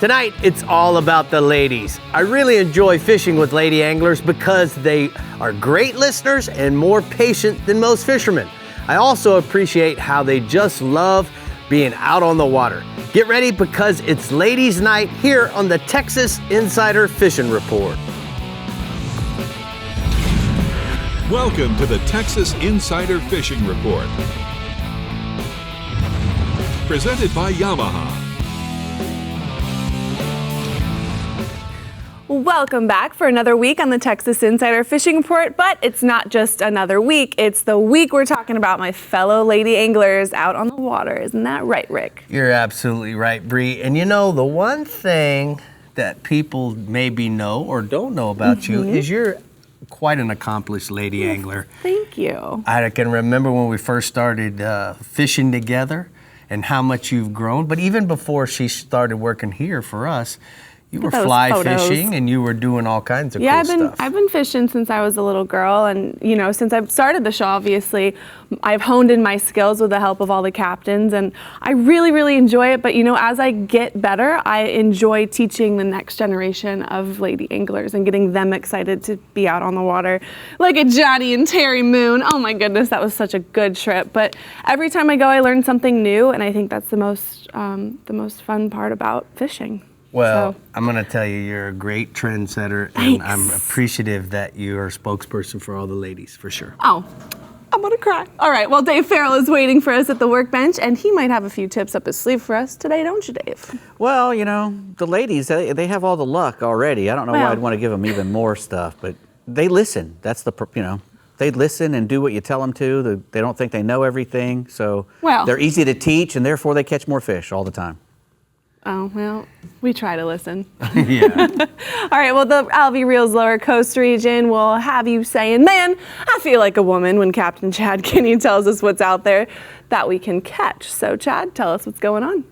Tonight, it's all about the ladies. I really enjoy fishing with lady anglers because they are great listeners and more patient than most fishermen. I also appreciate how they just love being out on the water. Get ready because it's ladies' night here on the Texas Insider Fishing Report. Welcome to the Texas Insider Fishing Report. Presented by Yamaha. Welcome back for another week on the Texas Insider Fishing Report, but it's not just another week, it's the week we're talking about my fellow lady anglers out on the water. Isn't that right, Rick? You're absolutely right, Brie. And you know, the one thing that people maybe know or don't know about you is you're quite an accomplished lady angler. Thank you. I can remember when we first started fishing together and how much you've grown. But even before she started working here for us, you were fly fishing and you were doing all kinds of cool stuff. I've been fishing since I was a little girl, and you know, since I've started the show, obviously, I've honed in my skills with the help of all the captains, and I really, really enjoy it. But you know, as I get better, I enjoy teaching the next generation of lady anglers and getting them excited to be out on the water, like a Johnny and Terry Moon. Oh my goodness, that was such a good trip. But every time I go, I learn something new, and I think that's the most fun part about fishing. Well, I'm going to tell you, you're a great trendsetter, and I'm appreciative that you're a spokesperson for all the ladies, for sure. Oh, I'm going to cry. All right, well, Dave Farrell is waiting for us at the workbench, and he might have a few tips up his sleeve for us today, don't you, Dave? Well, you know, the ladies, they have all the luck already. I don't know why I'd want to give them even more stuff, but they listen. That's the, you know, they listen and do what you tell them to. They don't think they know everything, so they're easy to teach, and therefore they catch more fish all the time. Oh, well, we try to listen. Yeah. All right, well, the Alvey Reels Lower Coast region will have you saying, man, I feel like a woman when Captain Chad Kinney tells us what's out there that we can catch. So, Chad, tell us what's going on.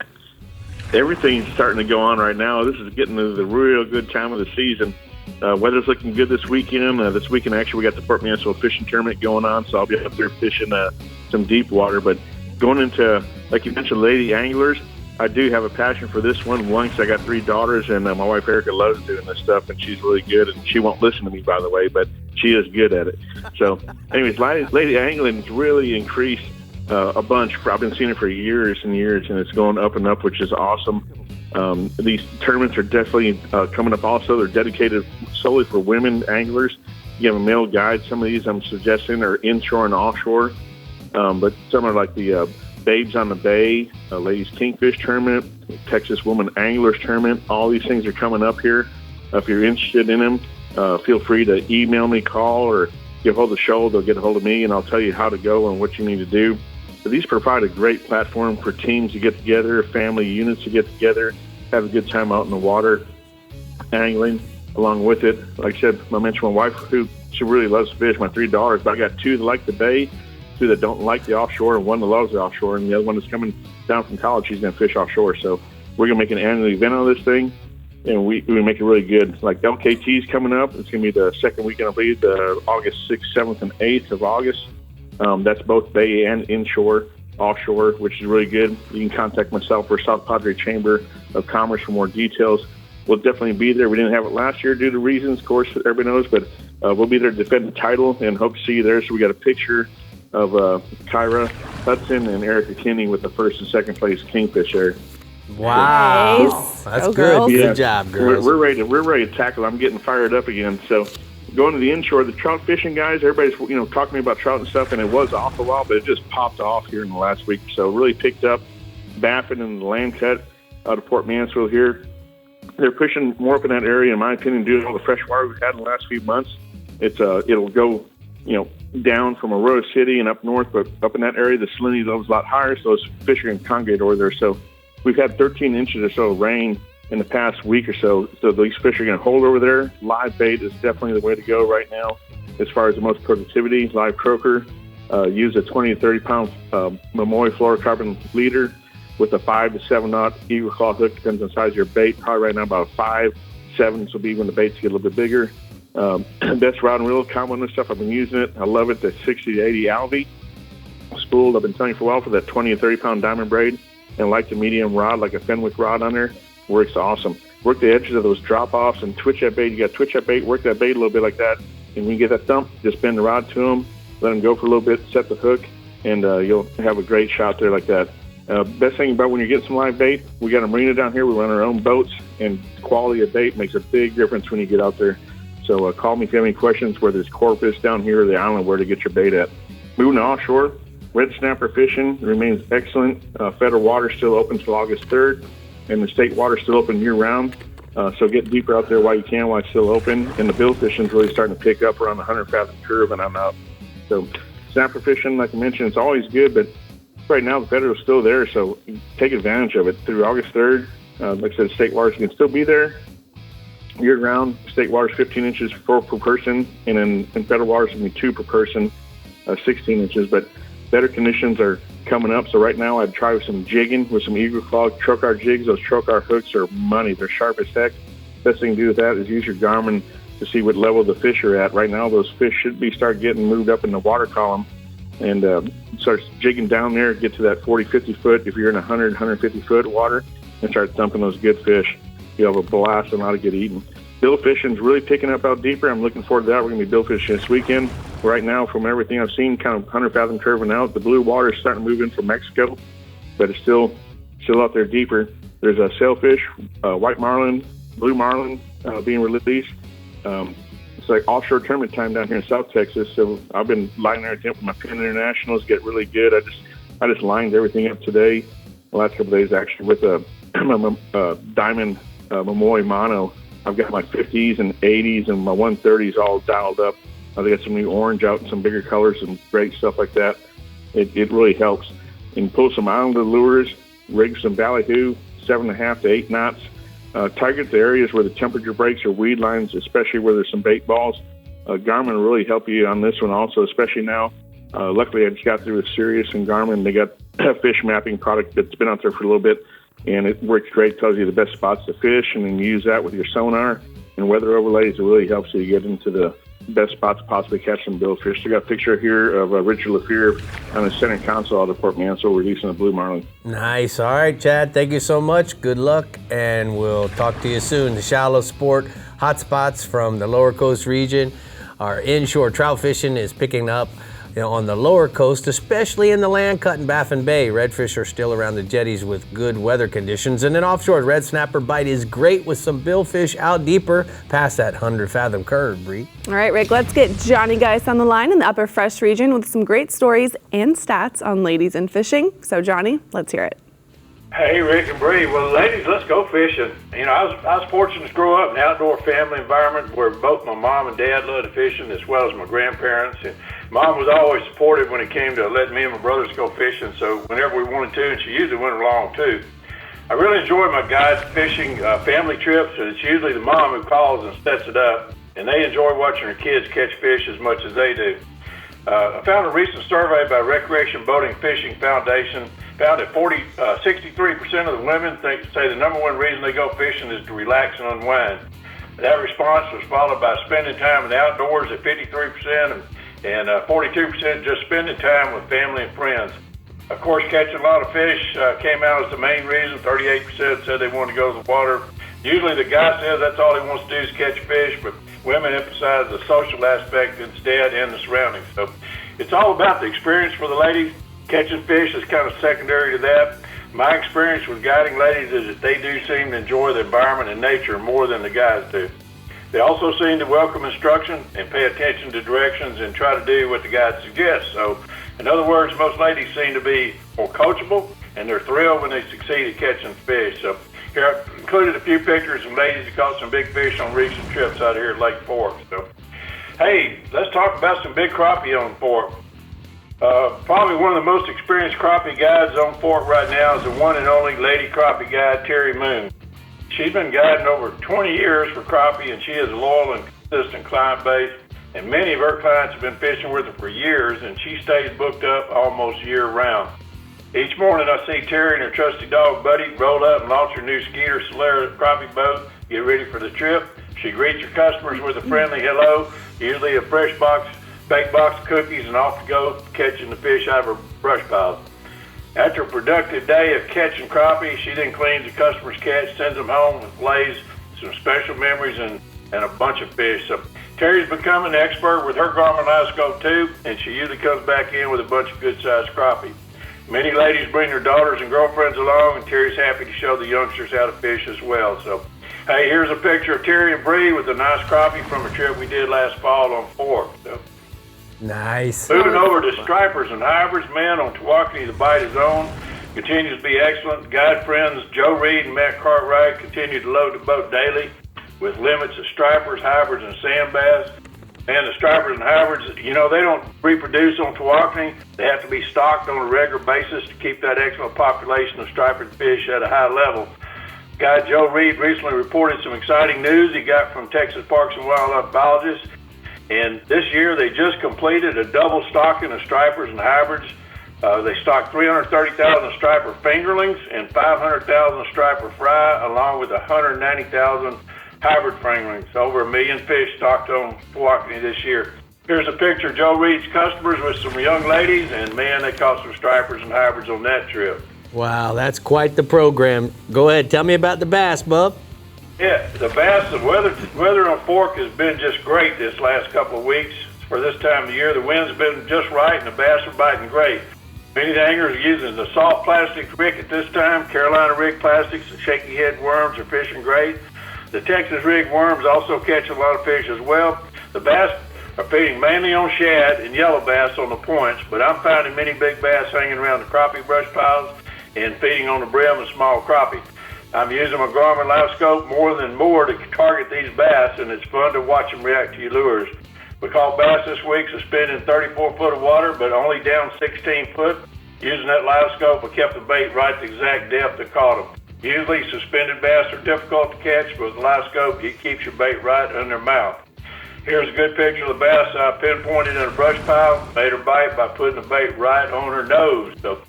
Everything's starting to go on right now. This is getting to the real good time of the season. Weather's looking good this weekend. This weekend, actually, we got the Port Mansfield fishing tournament going on, so I'll be up there fishing some deep water. But going into, like you mentioned, lady anglers, I do have a passion for this one, because I got 3 daughters, and my wife Erica loves doing this stuff, and she's really good, and she won't listen to me, by the way, but she is good at it. So, anyways, lady angling's really increased a bunch. I've been seeing it for years and years, and it's going up and up, which is awesome. These tournaments are definitely coming up also. They're dedicated solely for women anglers. You have a male guide. Some of these I'm suggesting are inshore and offshore, but some are like the Babes on the Bay, Ladies Kingfish Tournament, Texas Woman Anglers Tournament. All these things are coming up here. If you're interested in them, feel free to email me, call, or get a hold of the show. They'll get a hold of me, and I'll tell you how to go and what you need to do. So these provide a great platform for teams to get together, family units to get together, have a good time out in the water, angling along with it. Like I said, I mentioned my wife, who she really loves to fish, my 3 daughters, but I got 2 that like the bay, 2 that don't like the offshore, and 1 that loves the offshore, and the other one that's coming down from college, she's going to fish offshore. So we're going to make an annual event on this thing, and we make it really good. Like LKT's coming up. It's going to be the second weekend, I believe, August 6th, 7th, and 8th of August. That's both bay and inshore, offshore, which is really good. You can contact myself or South Padre Chamber of Commerce for more details. We'll definitely be there. We didn't have it last year due to reasons, of course, everybody knows, but we'll be there to defend the title and hope to see you there. So we got a picture of Kyra Hudson and Erica Kinney with the 1st and 2nd place kingfish there. Wow, Nice. that's Go good. girls. Good job, girls. We're ready to tackle. I'm getting fired up again. So going to the inshore, the trout fishing guys, everybody's talking to me about trout and stuff, and it was off a while, but it just popped off here in the last week. So really picked up. Baffin and the land cut out of Port Mansfield here. They're pushing more up in that area, in my opinion, due to all the fresh water we've had in the last few months. It'll go, down from Aurora City and up north, but up in that area, the salinity level's a lot higher, so those fish are going to congregate over there. So we've had 13 inches or so of rain in the past week or so, so these fish are going to hold over there. Live bait is definitely the way to go right now as far as the most productivity. Live croaker, use a 20 to 30 pound Momoy fluorocarbon leader with a 5 to 7 knot eagle claw hook, depends on the size of your bait. Probably right now about 5, 7, so will be when the baits get a little bit bigger. Best rod and reel combo and stuff. I've been using it. I love it. The 60 to 80 Alvey spooled. I've been telling you for a while for that 20 to 30 pound diamond braid, and like the medium rod, like a Fenwick rod on there. works awesome. Work the edges of those drop-offs and twitch that bait. You got to twitch that bait, work that bait a little bit like that. And when you get that thump, just bend the rod to them, let them go for a little bit, set the hook, and you'll have a great shot there like that. Best thing about when you're getting some live bait, we got a marina down here. We run our own boats, and quality of bait makes a big difference when you get out there. So call me if you have any questions, whether it's Corpus down here or the island, where to get your bait at. Moving to offshore, red snapper fishing remains excellent. Federal water still open till August 3rd, and the state water still open year-round. So get deeper out there while you can, while it's still open. And the bill fishing is really starting to pick up around the 100-fathom curve, and I'm out. So snapper fishing, like I mentioned, it's always good, but right now the federal's still there, so take advantage of it. Through August 3rd, like I said, state waters can still be there year-round. State waters 15 inches, 4 per person, and then in federal waters can be 2 per person, 16 inches. But better conditions are coming up, so right now I'd try with some jigging with some eagle claw trocar jigs. Those trocar hooks are money. They're sharp as heck. Best thing to do with that is use your Garmin to see what level the fish are at. Right now those fish should be start getting moved up in the water column, and start jigging down there, get to that 40, 50 foot if you're in 100, 150 foot water, and start thumping those good fish. You'll have a blast and a lot of good eating. Bill fishing's really picking up out deeper. I'm looking forward to that. We're going to be bill fishing this weekend. Right now, from everything I've seen, kind of 100-fathom curving out. The blue water is starting to move in from Mexico, but it's still out there deeper. There's a sailfish, white marlin, blue marlin being released. It's like offshore tournament time down here in South Texas, so I've been lining everything up with my Penn Internationals, get really good. I just lined everything up today, the last couple of days actually, with a Diamond Momoy Mono. I've got my 50s and 80s and my 130s all dialed up. They got some new orange out and some bigger colors and great stuff like that. It really helps. And pull some islander lures, rig some ballyhoo, 7.5 to 8 knots. Target the areas where the temperature breaks or weed lines, especially where there's some bait balls. Garmin will really help you on this one also, especially now. Luckily, I just got through with Sirius and Garmin. They got a fish mapping product that's been out there for a little bit, and it works great. Tells you the best spots to fish, and then you use that with your sonar and weather overlays. It really helps you get into the best spots to possibly catch some billfish. So I got a picture here of Richard LaFear on the center console out of Port Mansell releasing a blue marlin. Nice. All right, Chad, thank you so much. Good luck, and we'll talk to you soon. The shallow sport hotspots from the lower coast region. Our inshore trout fishing is picking up on the lower coast, especially in the land cut in Baffin Bay. Redfish are still around the jetties with good weather conditions. And then offshore, red snapper bite is great with some billfish out deeper past that 100-fathom curve, Brie. All right, Rick, let's get Johnny Geis on the line in the Upper Fresh region with some great stories and stats on ladies and fishing. So, Johnny, let's hear it. Hey, Rick and Brie. Well, ladies, let's go fishing. You know, I was fortunate to grow up in an outdoor family environment where both my mom and dad loved fishing, as well as my grandparents. And Mom was always supportive when it came to letting me and my brothers go fishing, so whenever we wanted to, and she usually went along too. I really enjoy my guides fishing family trips, and it's usually the mom who calls and sets it up, and they enjoy watching her kids catch fish as much as they do. I found a recent survey by Recreation Boating Fishing Foundation found that 63% of the women say the number one reason they go fishing is to relax and unwind. That response was followed by spending time in the outdoors at 53%, and 42% just spending time with family and friends. Of course, catching a lot of fish came out as the main reason. 38% said they wanted to go to the water. Usually the guy says that's all he wants to do is catch fish, but women emphasize the social aspect instead and the surroundings. So it's all about the experience for the ladies. Catching fish is kind of secondary to that. My experience with guiding ladies is that they do seem to enjoy the environment and nature more than the guys do. They also seem to welcome instruction and pay attention to directions and try to do what the guide suggests. So, in other words, most ladies seem to be more coachable, and they're thrilled when they succeed at catching fish. So, here I've included a few pictures of ladies who caught some big fish on recent trips out here at Lake Fork. So, hey, let's talk about some big crappie on Fork. Probably one of the most experienced crappie guides on Fork right now is the one and only lady crappie guide, Terry Moon. She's been guiding over 20 years for crappie, and she has a loyal and consistent client base, and many of her clients have been fishing with her for years, and she stays booked up almost year-round. Each morning I see Terry and her trusty dog, Buddy, roll up and launch her new Skeeter Solera crappie boat, get ready for the trip. She greets her customers with a friendly hello, usually a fresh baked box of cookies, and off to go catching the fish out of her brush piles. After a productive day of catching crappie, she then cleans the customer's catch, sends them home with fillets, some special memories, and a bunch of fish. So Terry's becoming an expert with her Garmin live scope too, and she usually comes back in with a bunch of good-sized crappie. Many ladies bring their daughters and girlfriends along, and Terry's happy to show the youngsters how to fish as well. So, hey, here's a picture of Terry and Brie with a nice crappie from a trip we did last fall on Fork. So, Nice. moving over to stripers and hybrids, man, on Tawakoni, the bite is on. Continues to be excellent. Guide friends Joe Reed and Matt Cartwright continue to load the boat daily with limits of stripers, hybrids, and sand bass. And the stripers and hybrids, you know, they don't reproduce on Tawakoni. They have to be stocked on a regular basis to keep that excellent population of striped fish at a high level. Guide Joe Reed recently reported some exciting news he got from Texas Parks and Wildlife biologists. And this year they just completed a double stocking of stripers and hybrids. They stocked 330,000 striper fingerlings and 500,000 striper fry, along with 190,000 hybrid fingerlings. Over 1 million fish stocked on Tawakoni this year. Here's a picture of Joe Reed's customers with some young ladies, and man, they caught some stripers and hybrids on that trip. Wow, that's quite the program. Go ahead, tell me about the bass, bub. Yeah, the bass, the weather on Fork has been just great this last couple of weeks. For this time of the year, the wind's been just right, and the bass are biting great. Many anglers are using the soft plastic rig at this time. Carolina rig plastics and shaky head worms are fishing great. The Texas rig worms also catch a lot of fish as well. The bass are feeding mainly on shad and yellow bass on the points, but I'm finding many big bass hanging around the crappie brush piles and feeding on the brim of small crappie. I'm using my Garmin live scope more to target these bass, and it's fun to watch them react to your lures. We caught bass this week suspended in 34 foot of water, but only down 16 foot. Using that live scope, I kept the bait right at the exact depth that caught them. Usually suspended bass are difficult to catch, but with the live scope, it keeps your bait right in their mouth. Here's a good picture of the bass I pinpointed in a brush pile, made her bite by putting the bait right on her nose. So,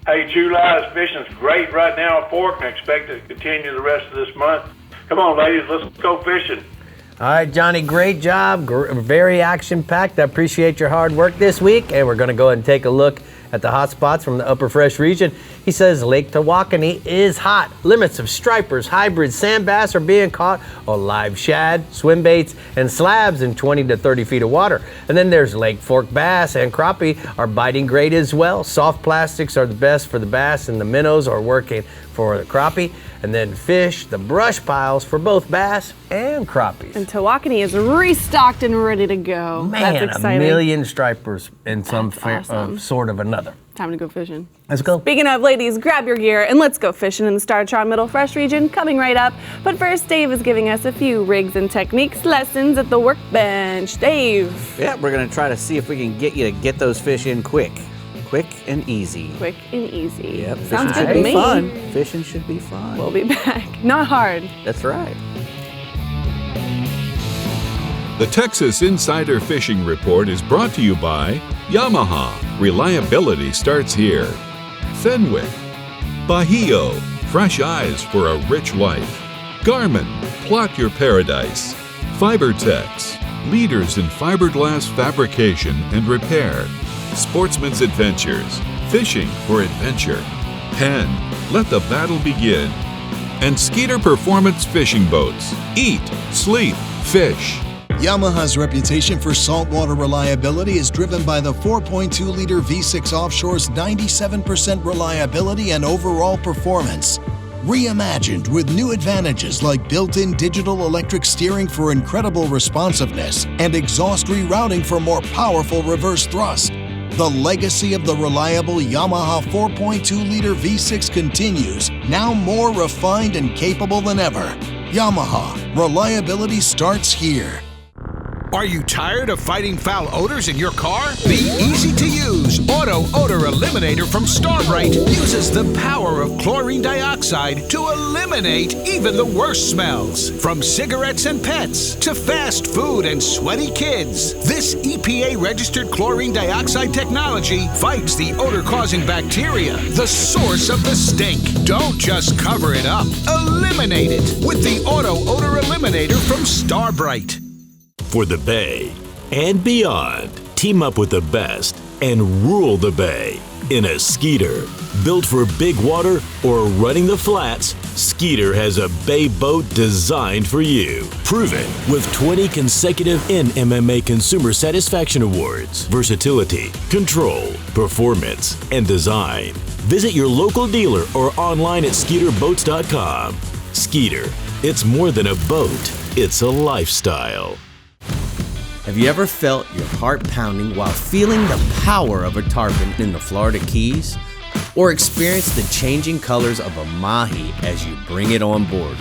hey, July fishing's great right now at Fork, and I expect it to continue the rest of this month. Come on, ladies, let's go fishing. All right, Johnny, great job. Very action-packed. I appreciate your hard work this week, and we're going to go ahead and take a look at the hot spots from the Upper Fresh region. He says Lake Tawakoni is hot. Limits of stripers, hybrids, sand bass are being caught on live shad, swim baits, and slabs in 20 to 30 feet of water. And then there's Lake Fork bass and crappie are biting great as well. Soft plastics are the best for the bass, and the minnows are working for the crappie. And then fish, the brush piles for both bass and crappies. And Tawakoni is restocked and ready to go. Man, That's exciting. 1 million stripers in some awesome. sort of another. Time to go fishing. Let's go. Speaking of, ladies, grab your gear and let's go fishing in the Star Charm Middle Fresh region, coming right up. But first, Dave is giving us a few rigs and techniques lessons at the workbench. Dave. Yeah, we're going to try to see if we can get you to get those fish in quick. Quick and easy. Quick and easy. Yep, Sounds fishing good should to be me. fun. Fishing should be fun. We'll be back. Not hard. That's right. The Texas Insider Fishing Report is brought to you by Yamaha. Reliability starts here. Fenwick. Bajío. Fresh eyes for a rich life. Garmin. Plot your paradise. Fibertex. Leaders in fiberglass fabrication and repair. Sportsman's Adventures. Fishing for adventure. Penn. Let the battle begin. And Skeeter Performance Fishing Boats. Eat, sleep, fish. Yamaha's reputation for saltwater reliability is driven by the 4.2-liter V6 Offshore's 97% reliability and overall performance. Reimagined with new advantages like built-in digital electric steering for incredible responsiveness and exhaust rerouting for more powerful reverse thrust. The legacy of the reliable Yamaha 4.2-liter V6 continues, now more refined and capable than ever. Yamaha, reliability starts here. Are you tired of fighting foul odors in your car? The easy-to-use Auto Odor Eliminator from Starbright uses the power of chlorine dioxide to eliminate even the worst smells. From cigarettes and pets to fast food and sweaty kids, this EPA-registered chlorine dioxide technology fights the odor-causing bacteria, the source of the stink. Don't just cover it up. Eliminate it with the Auto Odor Eliminator from Starbright. For the Bay and beyond, team up with the best and rule the Bay. in a Skeeter. Built for big water or running the flats, Skeeter has a bay boat designed for you. Prove it with 20 consecutive NMMA Consumer Satisfaction Awards. Versatility, control, performance, and design. Visit your local dealer or online at SkeeterBoats.com. Skeeter, it's more than a boat, it's a lifestyle. Have you ever felt your heart pounding while feeling the power of a tarpon in the Florida Keys? Or experienced the changing colors of a mahi as you bring it on board?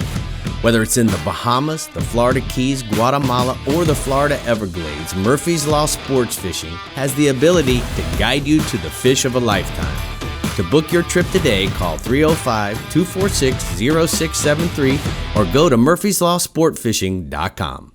Whether it's in the Bahamas, the Florida Keys, Guatemala, or the Florida Everglades, Murphy's Law Sports Fishing has the ability to guide you to the fish of a lifetime. To book your trip today, call 305-246-0673 or go to murphyslawsportfishing.com.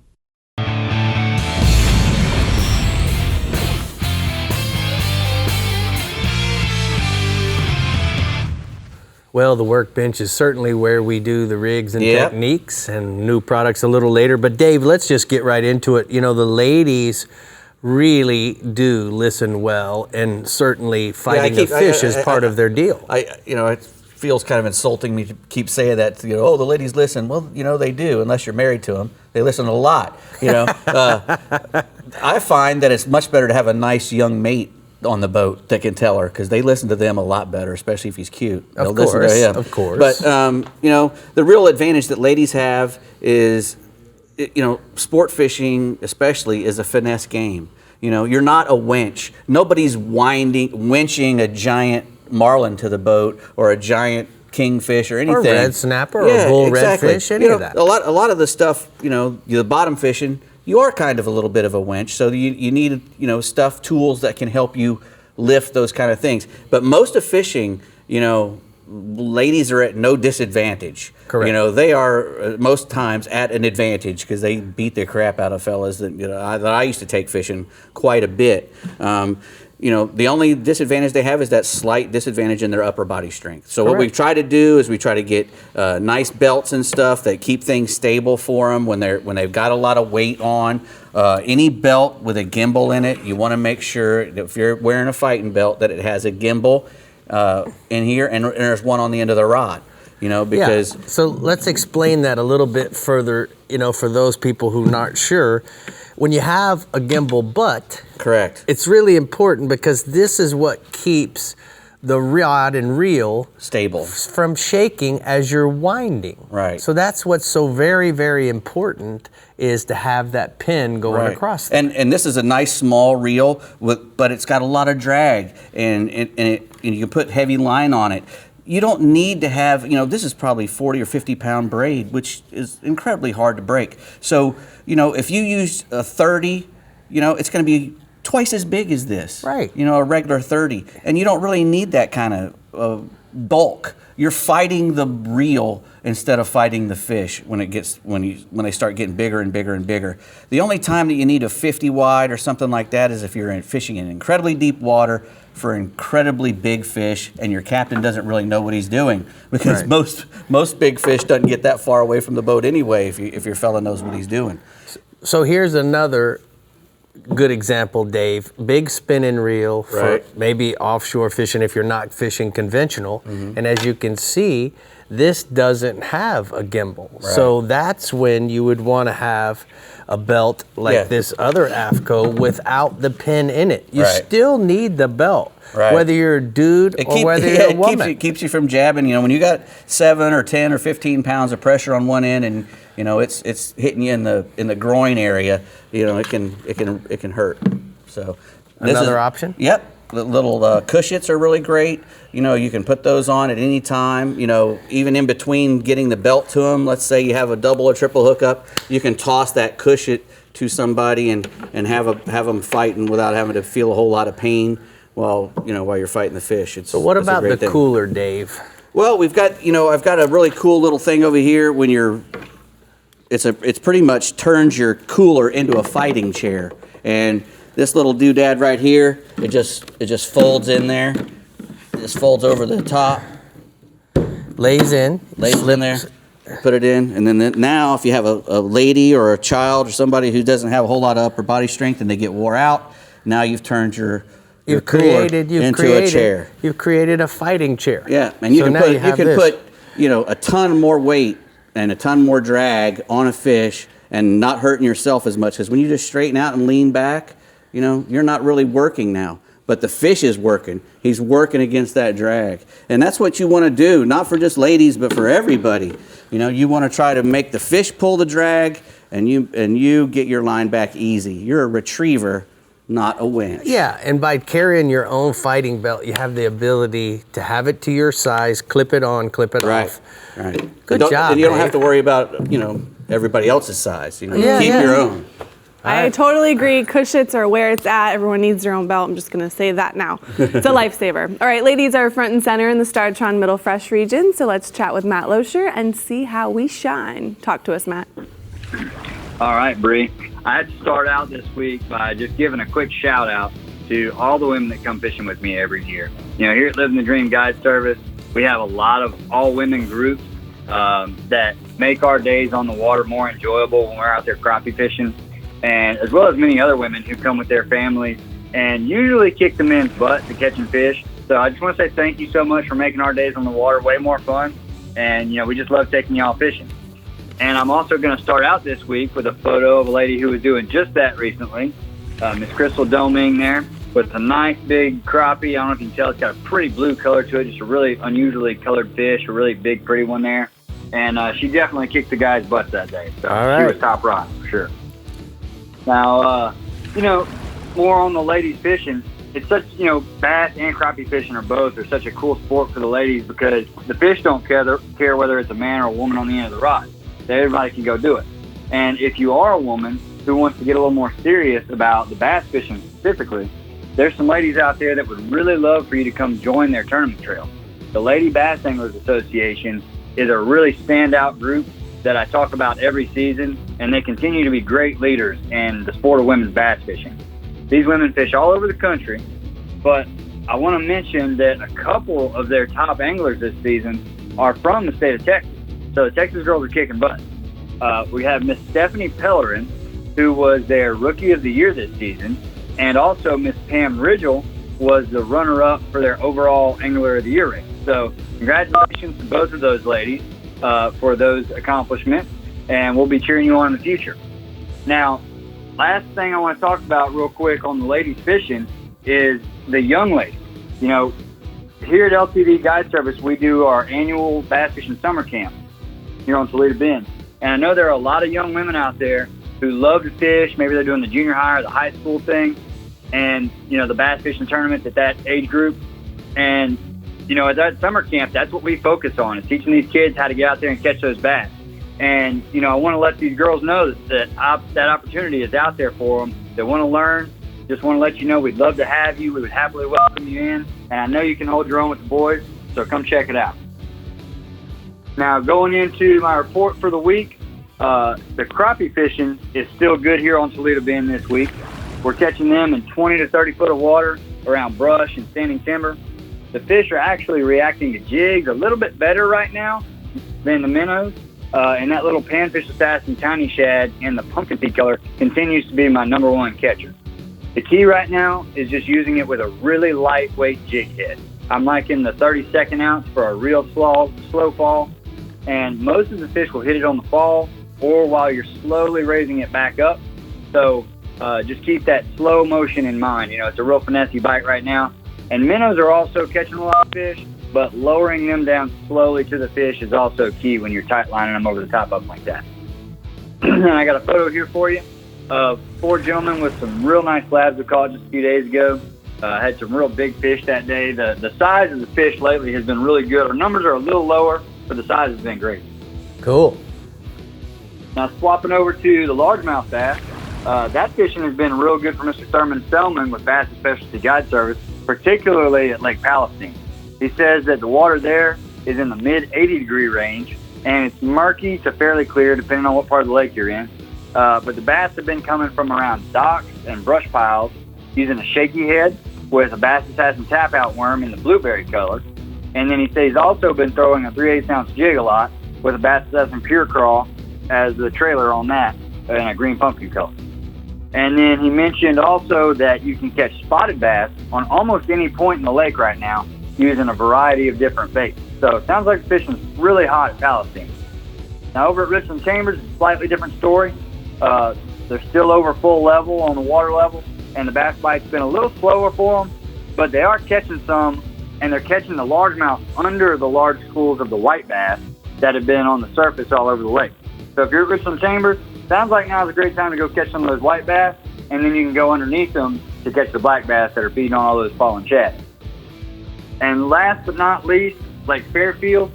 Well, the workbench is certainly where we do the rigs and techniques and new products a little later. But Dave, let's just get right into it. You know, the ladies really do listen well, and certainly fighting the fish is part of their deal. It feels kind of insulting me to keep saying that. Oh, the ladies listen. Well, they do, unless you're married to them. They listen a lot. I find that it's much better to have a nice young mate on the boat that can tell her, because they listen to them a lot better, especially if he's cute. Of course. But the real advantage that ladies have is, sport fishing especially is a finesse game. You're not a winch. Nobody's winching a giant marlin to the boat or a giant kingfish or anything. Or red snapper or bull redfish, any of that. A lot of the stuff, the bottom fishing, you are kind of a little bit of a winch, so you need tools that can help you lift those kind of things. But most of fishing, ladies are at no disadvantage. Correct. They are most times at an advantage because they beat the crap out of fellas that I used to take fishing quite a bit. The only disadvantage they have is that slight disadvantage in their upper body strength. So what we try to do is we try to get nice belts and stuff that keep things stable for them when they've got a lot of weight on. Any belt with a gimbal in it, you want to make sure that if you're wearing a fighting belt that it has a gimbal in here, and there's one on the end of the rod. Because So let's explain that a little bit further. For those people who aren't sure. When you have a gimbal butt, correct, it's really important because this is what keeps the rod and reel stable from shaking as you're winding. Right. So that's what's so very, very important, is to have that pin going across there. And this is a nice small reel, but it's got a lot of drag, and you can put heavy line on it. You don't need to have, this is probably 40 or 50 pound braid, which is incredibly hard to break. So, if you use a 30, it's going to be twice as big as this. Right. A regular 30. And you don't really need that kind of bulk. You're fighting the reel instead of fighting the fish when they start getting bigger and bigger and bigger. The only time that you need a 50 wide or something like that is if you're fishing in incredibly deep water for incredibly big fish, and your captain doesn't really know what he's doing, because most big fish doesn't get that far away from the boat anyway if your fella knows what he's doing. So here's another good example, Dave. Big spinning reel for maybe offshore fishing if you're not fishing conventional. Mm-hmm. And as you can see, this doesn't have a gimbal. Right. So that's when you would want to have a belt like this other AFCO without the pin in it. You still need the belt, whether you're a dude or whether you're a woman. It keeps you from jabbing. When you got 7 or 10 or 15 pounds of pressure on one end, and it's hitting you in the groin area, it can hurt. So another option. Yep. The little cushiots are really great. You can put those on at any time. Even in between getting the belt to them. Let's say you have a double or triple hookup, you can toss that cushion to somebody and have them fighting without having to feel a whole lot of pain while you're fighting the fish. So what about the cooler, Dave? Well, we've got I've got a really cool little thing over here. It's pretty much turns your cooler into a fighting chair, and this little doodad right here, it just folds in there. It just folds over the top. Lays in there. Put it in, and then now if you have a lady or a child or somebody who doesn't have a whole lot of upper body strength and they get wore out, now you've turned your You've created a chair. You've created a fighting chair. Yeah, and you So now can have this. put a ton more weight and a ton more drag on a fish and not hurting yourself as much, because when you just straighten out and lean back, you're not really working now. But the fish is working. He's working against that drag. And that's what you want to do, not for just ladies, but for everybody. You want to try to make the fish pull the drag, and you get your line back easy. You're a retriever, not a winch. Yeah, and by carrying your own fighting belt, you have the ability to have it to your size, clip it on, clip it off. Right. Good job, And you don't Dave. have to worry about, everybody else's size. Keep Yeah. your own. I totally agree. Cushits are where it's at. Everyone needs their own belt. I'm just going to say that now. It's a lifesaver. All right, ladies are front and center in the Startron Middle Fresh region, so let's chat with Matt Loescher and see how we shine. Talk to us, Matt. All right, Brie. I had to start out this week by just giving a quick shout out to all the women that come fishing with me every year. Here at Living the Dream Guide Service, we have a lot of all-women groups that make our days on the water more enjoyable when we're out there crappie fishing, and as well as many other women who come with their families and usually kick the men's butt to catching fish. So I just want to say thank you so much for making our days on the water way more fun, and we just love taking y'all fishing. And I'm also going to start out this week with a photo of a lady who was doing just that recently, Miss Crystal Doming there, with a nice big crappie. I don't know if you can tell, it's got a pretty blue color to it, just a really unusually colored fish, a really big, pretty one there. And she definitely kicked the guy's butt that day. So All right. She was top rock for sure. Now, more on the ladies fishing. It's such, bass and crappie fishing are such a cool sport for the ladies, because the fish don't care whether it's a man or a woman on the end of the rod. Everybody can go do it. And if you are a woman who wants to get a little more serious about the bass fishing specifically, there's some ladies out there that would really love for you to come join their tournament trail. The Lady Bass Anglers Association is a really standout group that I talk about every season, and they continue to be great leaders in the sport of women's bass fishing. These women fish all over the country, but I want to mention that a couple of their top anglers this season are from the state of Texas. So the Texas girls are kicking butt. We have Miss Stephanie Pellerin, who was their Rookie of the Year this season, and also Miss Pam Ridgel was the runner-up for their overall Angler of the Year race. So congratulations to both of those ladies for those accomplishments, and we'll be cheering you on in the future. Now, last thing I want to talk about real quick on the ladies fishing is the young ladies. Here at LTV Guide Service, we do our annual bass fishing summer camp here on Toledo Bend. And I know there are a lot of young women out there who love to fish. Maybe they're doing the junior high or the high school thing, and the bass fishing tournaments at that age group. And at that summer camp, that's what we focus on, is teaching these kids how to get out there and catch those bass. And I want to let these girls know that that opportunity is out there for them. They want to learn. Just want to let you know we'd love to have you. We would happily welcome you in, and I know you can hold your own with the boys, so come check it out. Now, going into my report for the week, the crappie fishing is still good here on Toledo Bend this week. We're catching them in 20 to 30 foot of water around brush and standing timber. The fish are actually reacting to jigs a little bit better right now than the minnows. And that little panfish assassin tiny shad in the pumpkin seed color continues to be my number one catcher. The key right now is just using it with a really lightweight jig head. I'm liking the 32nd ounce for a real slow fall. And most of the fish will hit it on the fall or while you're slowly raising it back up. So just keep that slow motion in mind. It's a real finessey bite right now. And minnows are also catching a lot of fish, but lowering them down slowly to the fish is also key when you're tight lining them over the top of them like that. And I got a photo here for you of 4 gentlemen with some real nice slabs we caught just a few days ago. Had some real big fish that day. The size of the fish lately has been really good. Our numbers are a little lower, but the size has been great. Cool. Now swapping over to the largemouth bass, that fishing has been real good for Mr. Thurman Selman with Bass and Specialty Guide Service, particularly at Lake Palestine. He says that the water there is in the mid 80 degree range, and it's murky to fairly clear depending on what part of the lake you're in. But the bass have been coming from around docks and brush piles using a shaky head with a Bass Assassin tap-out worm in the blueberry color. And then he says he's also been throwing a 3/8 ounce jig a lot with a Bass Assassin Pure Crawl as the trailer on that in a green pumpkin color. And then he mentioned also that you can catch spotted bass on almost any point in the lake right now using a variety of different baits. So it sounds like fishing's really hot at Palestine. Now over at Richland Chambers, it's a slightly different story. They're still over full level on the water level, and the bass bite's been a little slower for them, but they are catching some, and they're catching the largemouth under the large schools of the white bass that have been on the surface all over the lake. So if you're at Richland Chambers, sounds like now's a great time to go catch some of those white bass, and then you can go underneath them to catch the black bass that are feeding on all those fallen shad. And last but not least, Lake Fairfield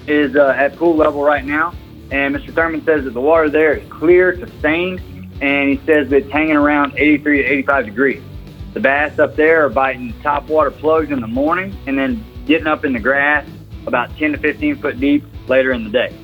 is at pool level right now, and Mr. Thurman says that the water there is clear to stained, and he says that it's hanging around 83 to 85 degrees. The bass up there are biting topwater plugs in the morning and then getting up in the grass about 10 to 15 foot deep later in the day.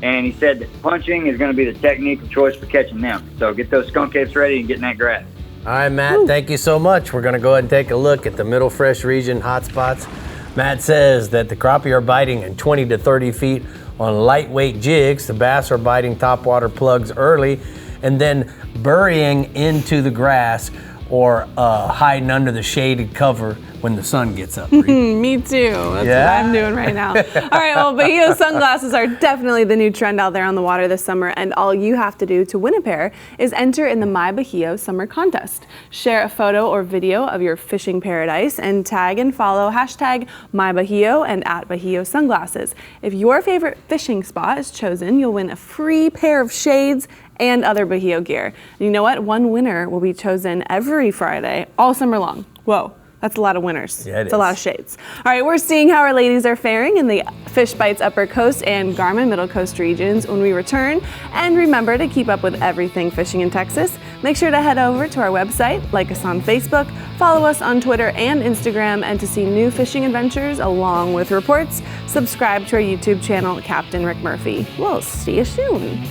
And he said that punching is going to be the technique of choice for catching them. So get those skunk apes ready and get in that grass. All right, Matt, thank you so much. We're going to go ahead and take a look at the Middle Fresh region hotspots. Matt says that the crappie are biting in 20 to 30 feet on lightweight jigs. The bass are biting topwater plugs early and then burying into the grass or hiding under the shaded cover when the sun gets up. Me too. That's what I'm doing right now. All right, well, Bahio sunglasses are definitely the new trend out there on the water this summer, and all you have to do to win a pair is enter in the My Bahio Summer Contest. Share a photo or video of your fishing paradise and tag and follow hashtag MyBahio and at Bahio Sunglasses. If your favorite fishing spot is chosen, you'll win a free pair of shades and other Bahio gear. And you know what? One winner will be chosen every Friday, all summer long. Whoa. That's a lot of winners. Yeah, it's a lot of shades. All right, we're seeing how our ladies are faring in the Fish Bites Upper Coast and Garmin Middle Coast regions when we return. And remember to keep up with everything fishing in Texas. Make sure to head over to our website, like us on Facebook, follow us on Twitter and Instagram, and to see new fishing adventures along with reports, subscribe to our YouTube channel, Captain Rick Murphy. We'll see you soon.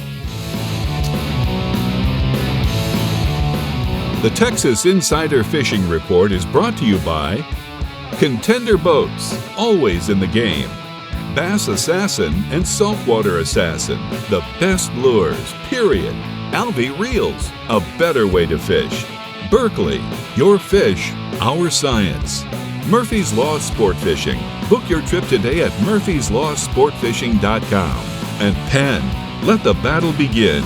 The Texas Insider Fishing Report is brought to you by Contender Boats, always in the game. Bass Assassin and Saltwater Assassin, the best lures, period. Alvy Reels, a better way to fish. Berkeley, your fish, our science. Murphy's Law Sport Fishing. Book your trip today at murphyslawsportfishing.com. And Penn, let the battle begin.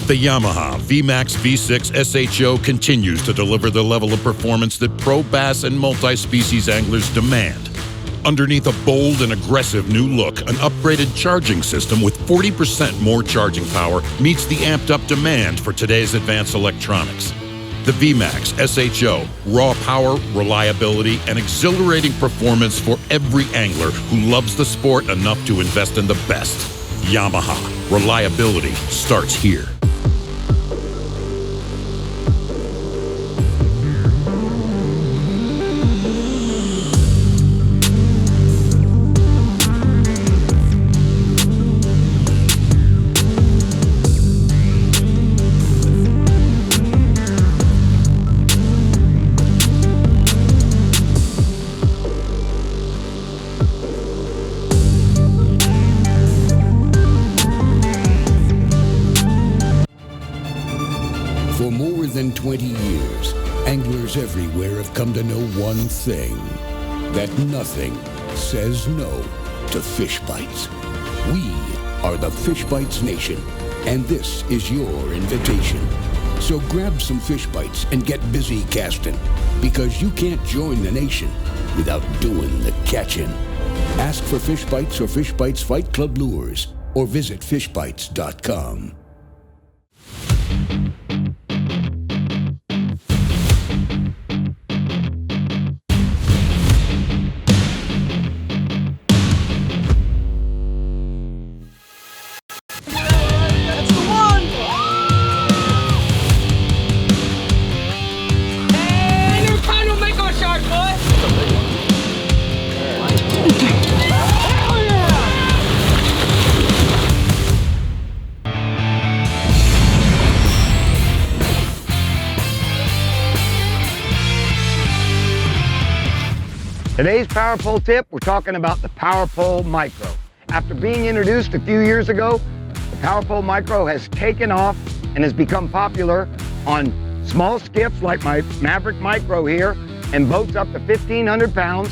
The Yamaha VMAX V6 SHO continues to deliver the level of performance that pro bass and multi-species anglers demand. Underneath a bold and aggressive new look, an upgraded charging system with 40% more charging power meets the amped-up demand for today's advanced electronics. The VMAX SHO, raw power, reliability, and exhilarating performance for every angler who loves the sport enough to invest in the best. Yamaha, reliability starts here. For more than 20 years, anglers everywhere have come to know one thing, that nothing says no to fish bites. We are the Fish Bites Nation, and this is your invitation. So grab some fish bites and get busy casting, because you can't join the nation without doing the catching. Ask for Fish Bites or Fish Bites Fight Club lures, or visit fishbites.com. Today's Power Pole tip, we're talking about the Power Pole Micro. After being introduced a few years ago, the Power Pole Micro has taken off and has become popular on small skiffs like my Maverick Micro here and boats up to 1,500 pounds.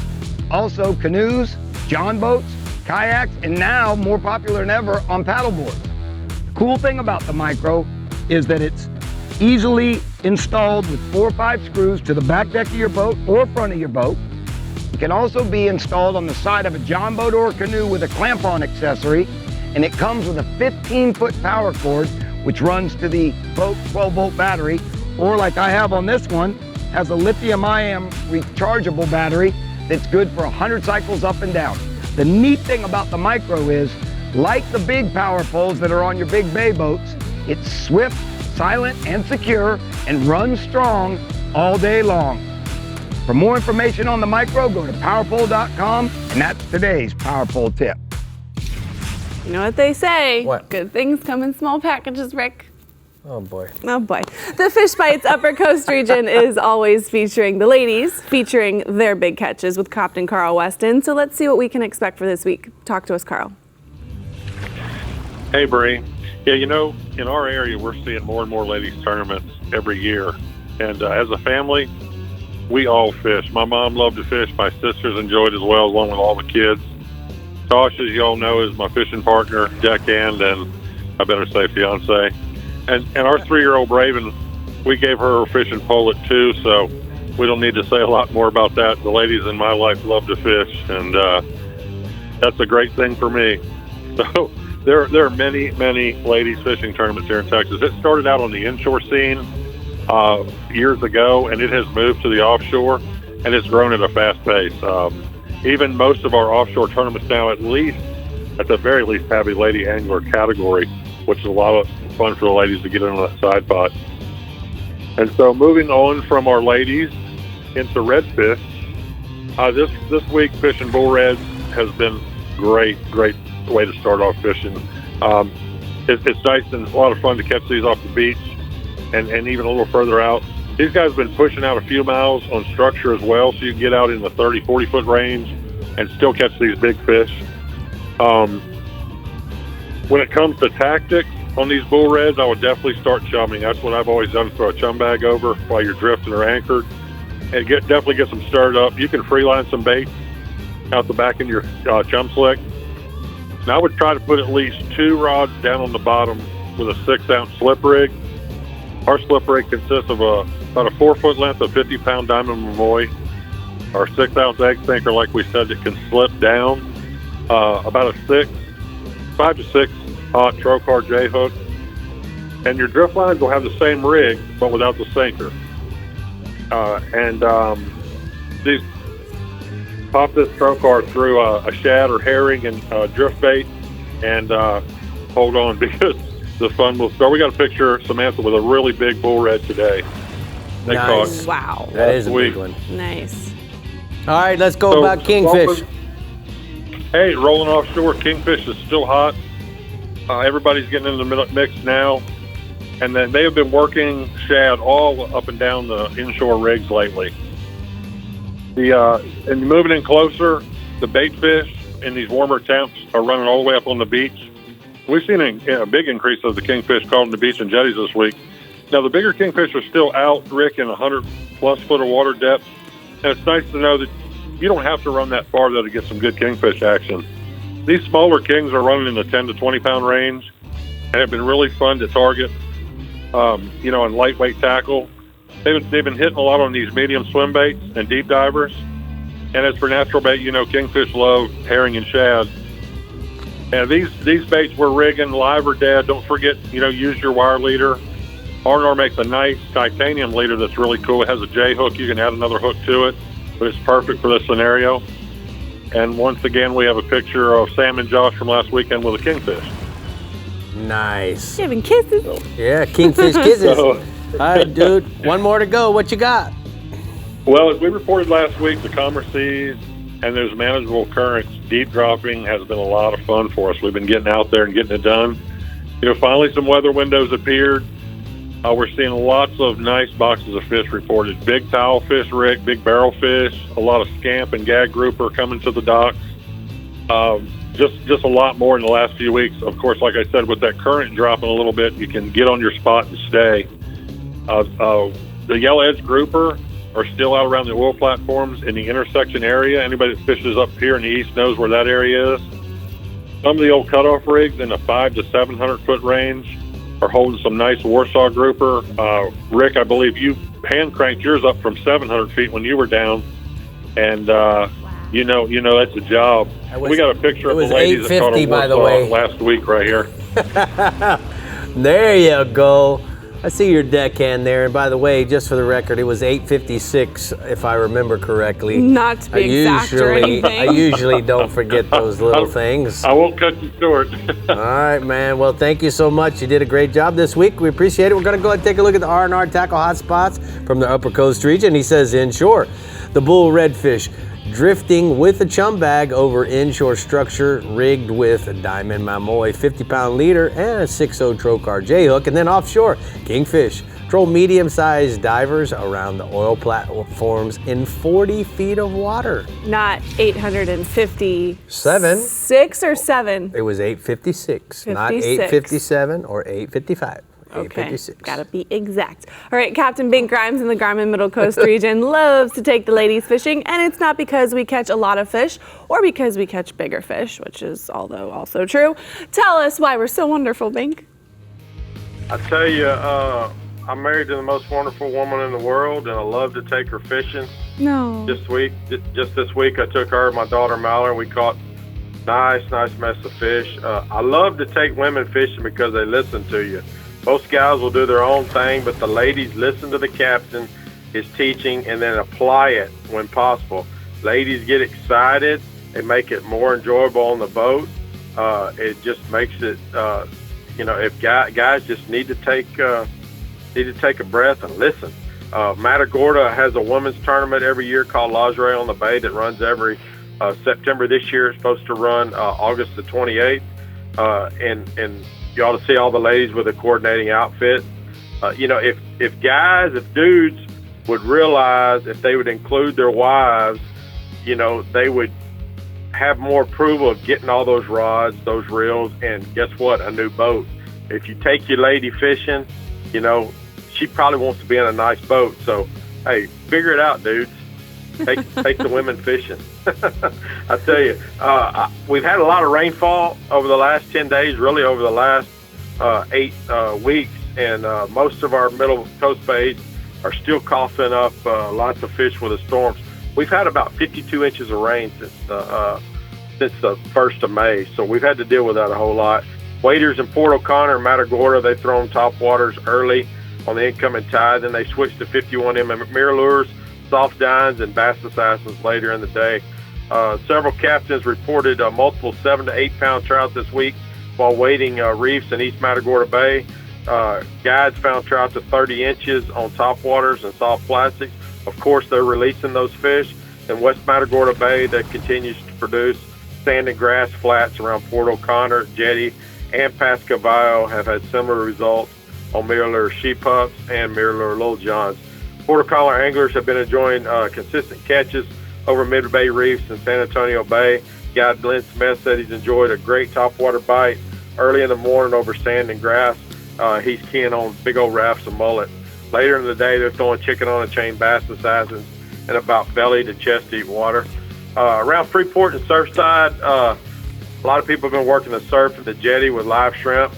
Also canoes, john boats, kayaks, and now more popular than ever on paddleboards. The cool thing about the Micro is that it's easily installed with 4 or 5 screws to the back deck of your boat or front of your boat. It can also be installed on the side of a john boat or canoe with a clamp-on accessory, and it comes with a 15-foot power cord which runs to the boat 12-volt battery, or like I have on this one, has a lithium-ion rechargeable battery that's good for 100 cycles up and down. The neat thing about the Micro is, like the big power poles that are on your big bay boats, it's swift, silent, and secure, and runs strong all day long. For more information on the Micro, go to powerpole.com, and that's today's Power Pole tip. You know what they say? What? Good things come in small packages, Rick. Oh boy. Oh boy. The Fish Bites Upper Coast region is always featuring the ladies, featuring their big catches with Captain Carl Weston. So let's see what we can expect for this week. Talk to us, Carl. Hey, Brie. Yeah, you know, in our area, we're seeing more and more ladies tournaments every year. And as a family, we all fish. My mom loved to fish. My sisters enjoyed as well, along with all the kids. Tosh, as you all know, is my fishing partner, deckhand, and I better say fiance. And our 3-year-old Raven, we gave her her fishing pole at 2, so we don't need to say a lot more about that. The ladies in my life love to fish, and that's a great thing for me. So there are many, many ladies fishing tournaments here in Texas. It started out on the inshore scene years ago, and it has moved to the offshore, and it's grown at a fast pace. Even most of our offshore tournaments now, at the very least, have a lady angler category, which is a lot of fun for the ladies to get in on that side pot. And so moving on from our ladies into redfish, this week fishing bull reds has been great way to start off fishing. It's nice and a lot of fun to catch these off the beach and even a little further out. These guys have been pushing out a few miles on structure as well, so you can get out in the 30, 40-foot range and still catch these big fish. When it comes to tactics on these bull reds, I would definitely start chumming. That's what I've always done, throw a chum bag over while you're drifting or anchored and definitely get them stirred up. You can free line some bait out the back in your chum slick. And I would try to put at least 2 rods down on the bottom with a 6-ounce slip rig. Our slip rig consists of about a 4-foot length of 50-pound diamond Mamoy. Our 6-ounce egg sinker, like we said, it can slip down. About a 5 to 6 aught Trocar J hook. And your drift lines will have the same rig, but without the sinker. These pop this Trocar through a shad or herring and drift bait, and hold on, because the fun will start. We got a picture of Samantha with a really big bull red today. They Nice. caught Wow. That is a big week. one. Nice. All right, let's go about kingfish. Hey, rolling offshore, kingfish is still hot. Everybody's getting in the mix now. And then they have been working shad all up and down the inshore rigs lately. And moving in closer, the bait fish in these warmer temps are running all the way up on the beach. We've seen a big increase of the kingfish caught on the beach and jetties this week. Now, the bigger kingfish are still out, Rick, in 100-plus foot of water depth. And it's nice to know that you don't have to run that far, though, to get some good kingfish action. These smaller kings are running in the 10 to 20-pound range and have been really fun to target, on lightweight tackle. They've been hitting a lot on these medium swim baits and deep divers. And as for natural bait, kingfish love herring and shad. And these baits we're rigging, live or dead, don't forget, use your wire leader. R&R makes a nice titanium leader that's really cool. It has a J hook. You can add another hook to it, but it's perfect for this scenario. And once again, we have a picture of Sam and Josh from last weekend with a kingfish. Nice. Giving kisses. Yeah, kingfish kisses. All right, dude. One more to go. What you got? Well, as we reported last week, the calmer seas and there's manageable currents. Deep dropping has been a lot of fun for us. We've been getting out there and getting it done. Finally some weather windows appeared. We're seeing lots of nice boxes of fish reported. Big towel fish, Rick, big barrel fish, a lot of scamp and gag grouper coming to the docks. Just a lot more in the last few weeks. Of course, like I said, with that current dropping a little bit, you can get on your spot and stay. The yellow edge grouper are still out around the oil platforms in the intersection area. Anybody that fishes up here in the east knows where that area is. Some of the old cutoff rigs in the 500 to 700 foot range are holding some nice Warsaw grouper. Rick, I believe you hand cranked yours up from 700 feet when you were down, and you know that's a job. We got a picture of the lady that caught a Warsaw last week right here. There you go. I see your deckhand there, and by the way, just for the record, it was 8:56 if I remember correctly. Not to be exact or anything. I usually don't forget those little things. I won't cut you short. All right, man. Well, thank you so much. You did a great job this week. We appreciate it. We're going to go ahead and take a look at the R&R tackle hotspots from the Upper Coast region. He says inshore, the bull redfish drifting with a chum bag over inshore structure rigged with a Diamond Mamoy 50-pound leader and a 6.0 Trocar J-hook. And then offshore, kingfish troll medium-sized divers around the oil platforms in 40 feet of water. Not 857. 6 or 7? It was 856, not 857 or 855. Okay, gotta be exact. All right, Captain Bink Grimes in the Garmin Middle Coast region loves to take the ladies fishing, and it's not because we catch a lot of fish or because we catch bigger fish, which is also true. Tell us why we're so wonderful, Bink. I tell you, I'm married to the most wonderful woman in the world, and I love to take her fishing. No. Just this week, I took her and my daughter Mallory. We caught nice mess of fish. I love to take women fishing because they listen to you. Most guys will do their own thing, but the ladies listen to the captain, his teaching, and then apply it when possible. Ladies get excited. They make it more enjoyable on the boat. It just makes it, if guys just need to take a breath and listen. Matagorda has a women's tournament every year called Lingerie on the Bay that runs every September. This year it's supposed to run August the 28th, and you ought to see all the ladies with a coordinating outfit. If dudes would realize if they would include their wives, they would have more approval of getting all those rods, those reels, and guess what? A new boat. If you take your lady fishing, she probably wants to be in a nice boat. So, hey, figure it out, dudes. Take the women fishing. I tell you, we've had a lot of rainfall over the last 10 days, really over the last 8 weeks, and most of our middle coast bays are still coughing up lots of fish with the storms. We've had about 52 inches of rain since the 1st of May, so we've had to deal with that a whole lot. Waders in Port O'Connor and Matagorda, they throw them top waters early on the incoming tide, then they switch to 51mm mirror lures, soft dines, and bass assassins later in the day. Several captains reported multiple 7 to 8 pound trout this week while wading reefs in East Matagorda Bay. Guides found trout to 30 inches on top waters and soft plastics. Of course, they're releasing those fish. In West Matagorda Bay, that continues to produce sand and grass flats around Port O'Connor, Jetty, and Pascavallo have had similar results on mirror lure sheep pups and mirror lure Little Johns. Port O'Connor anglers have been enjoying consistent catches over Mid-Bay reefs in San Antonio Bay. Guide Glenn Smith said he's enjoyed a great topwater bite early in the morning over sand and grass. He's keying on big old rafts of mullet. Later in the day, they're throwing chicken on a chain bass assassins in about belly to chest deep water. Around Freeport and Surfside, a lot of people have been working the surf and the jetty with live shrimp.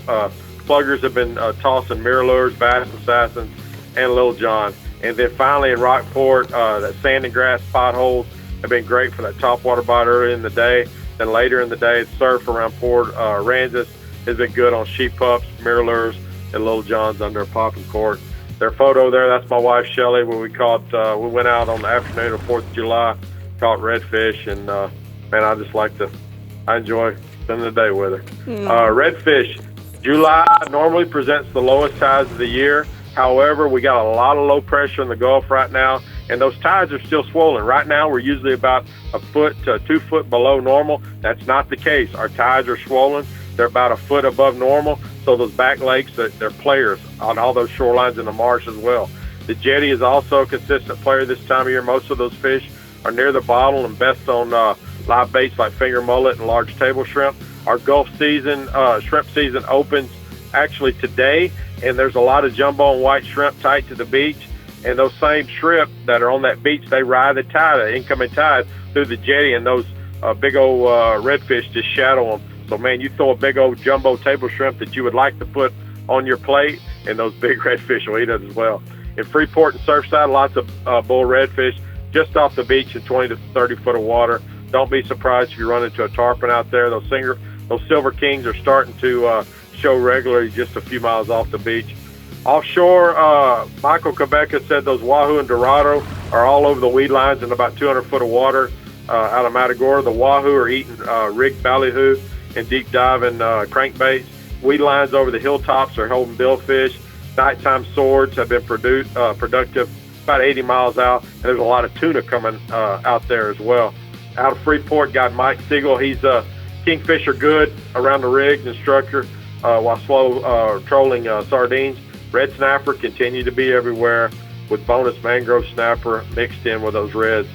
Pluggers have been tossing mirror lures, bass assassins, and Little John. And then finally in Rockport, that sand and grass potholes have been great for that topwater bite early in the day. Then later in the day, the surf around Port Aransas has been good on sheep pups, mirror lures, and Little Johns under a popping cork. Their photo there, that's my wife Shelly, when we went out on the afternoon of 4th of July, caught redfish, and man, I enjoy spending the day with her. Redfish, July normally presents the lowest tides of the year. However, we got a lot of low pressure in the Gulf right now, and those tides are still swollen. Right now, we're usually about a foot to 2 foot below normal. That's not the case. Our tides are swollen. They're about a foot above normal. So those back lakes, they're players on all those shorelines in the marsh as well. The jetty is also a consistent player this time of year. Most of those fish are near the bottle and best on live baits like finger mullet and large table shrimp. Our Gulf season, shrimp season opens actually today, and there's a lot of jumbo and white shrimp tight to the beach. And those same shrimp that are on that beach, they ride the tide, the incoming tide, through the jetty, and those big old redfish just shadow them. So, man, you throw a big old jumbo table shrimp that you would like to put on your plate, and those big redfish will eat it as well. In Freeport and Surfside, lots of bull redfish just off the beach in 20 to 30 foot of water. Don't be surprised if you run into a tarpon out there. Those silver kings are starting to show regularly just a few miles off the beach. Offshore, Michael Quebeca said those wahoo and dorado are all over the weed lines in about 200 foot of water out of Matagorda. The wahoo are eating rigged ballyhoo and deep diving crankbaits. Weed lines over the hilltops are holding billfish. Nighttime swords have been productive about 80 miles out, and there's a lot of tuna coming out there as well. Out of Freeport, got Mike Siegel. He's kingfisher good around the rigs and structure while slow trolling sardines. Red snapper continue to be everywhere with bonus mangrove snapper mixed in with those reds.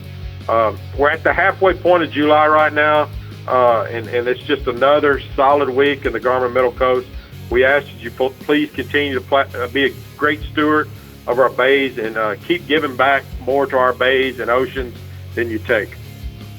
We're at the halfway point of July right now, and it's just another solid week in the Garmin Middle Coast. We ask that you please continue to be a great steward of our bays and keep giving back more to our bays and oceans than you take.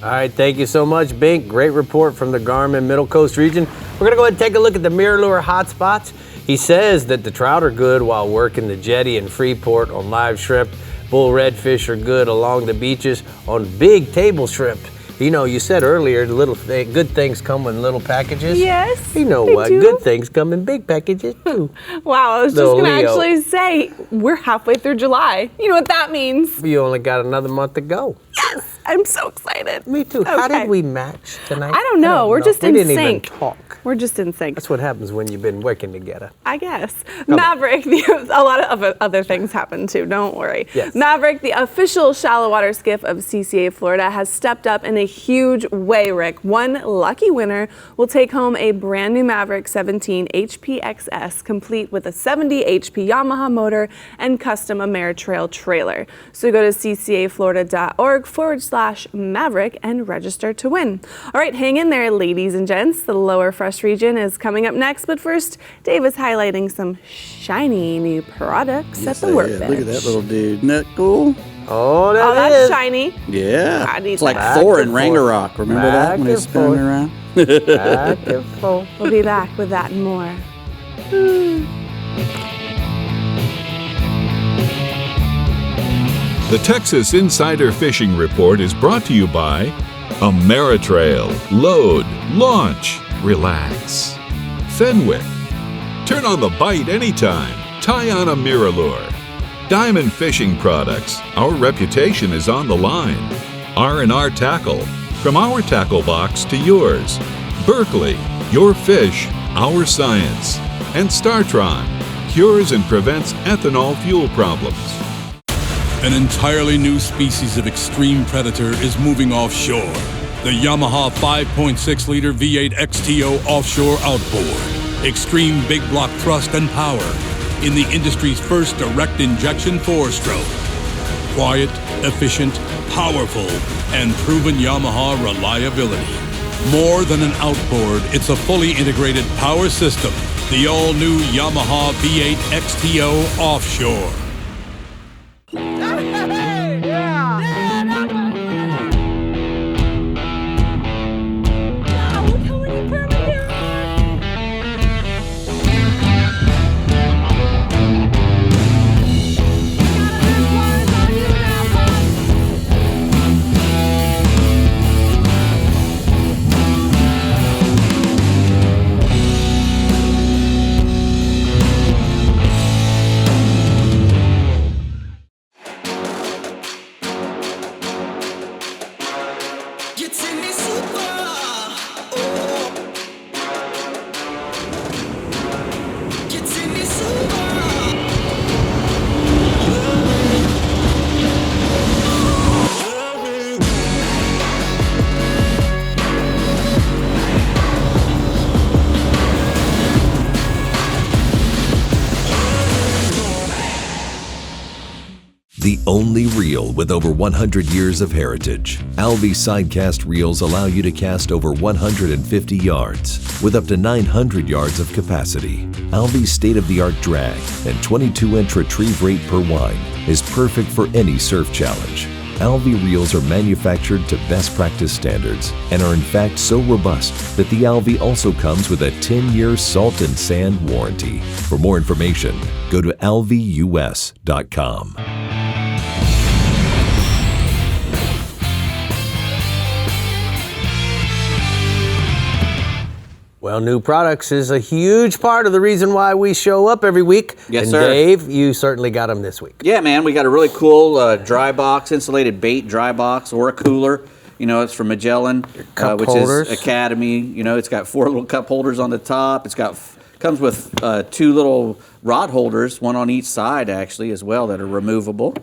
All right, thank you so much, Bink. Great report from the Garmin Middle Coast region. We're going to go ahead and take a look at the MirrOlure hotspots. He says that the trout are good while working the jetty in Freeport on live shrimp. Bull redfish are good along the beaches on big table shrimp. You know, you said earlier, good things come in little packages. Yes, You know they what? do. Good things come in big packages, too. Wow, I was just Little going to Leo. actually say, we're halfway through July. You know what that means? You only got another month to go. Yes, I'm so excited. Me too. How Okay. did we match tonight? I don't know. We're just we in didn't sync. even talk. We're just in sync. That's what happens when you've been working together. I guess. Maverick, a lot of other things happen too, don't worry. Yes. Maverick, the official shallow water skiff of CCA Florida, has stepped up in a huge way, Rick. One lucky winner will take home a brand new Maverick 17 HPXS, complete with a 70 HP Yamaha motor and custom Ameritrail trailer. So go to ccaflorida.org/Maverick and register to win. All right, hang in there, ladies and gents. The lower Fresh region is coming up next, but first, Dave is highlighting some shiny new products at the workbench. Look at that little dude. Isn't that cool? Oh, That's shiny. Yeah. I need It's like that. Thor Back in and Ragnarok. Remember that Back when he's and spinning forth. around? Back and forth. We'll be back with that and more. The Texas Insider Fishing Report is brought to you by Ameritrail. Load, launch, relax. Fenwick. Turn on the bite anytime. Tie on a MirrOlure. Diamond Fishing Products. Our reputation is on the line. R&R Tackle. From our tackle box to yours. Berkeley. Your fish, our science. And StarTron. Cures and prevents ethanol fuel problems. An entirely new species of extreme predator is moving offshore. The Yamaha 5.6-liter V8 XTO offshore outboard. Extreme big block thrust and power in the industry's first direct injection 4-stroke. Quiet, efficient, powerful, and proven Yamaha reliability. More than an outboard, it's a fully integrated power system. The all-new Yamaha V8 XTO offshore. the only reel with over 100 years of heritage. Alvi Sidecast reels allow you to cast over 150 yards with up to 900 yards of capacity. Alvi's state-of-the-art drag and 22-inch retrieve rate per wine is perfect for any surf challenge. Alvi reels are manufactured to best practice standards and are in fact so robust that the Alvi also comes with a 10-year salt and sand warranty. For more information, go to alvius.com. Well, new products is a huge part of the reason why we show up every week. Yes, and sir. Dave, you certainly got them this week. Yeah, man, we got a really cool dry box, insulated bait dry box or a cooler. You know, it's from Magellan, which holders. is Academy. You know, it's got 4 little cup holders on the top. It's got comes with 2 little rod holders, one on each side actually as well, that are removable.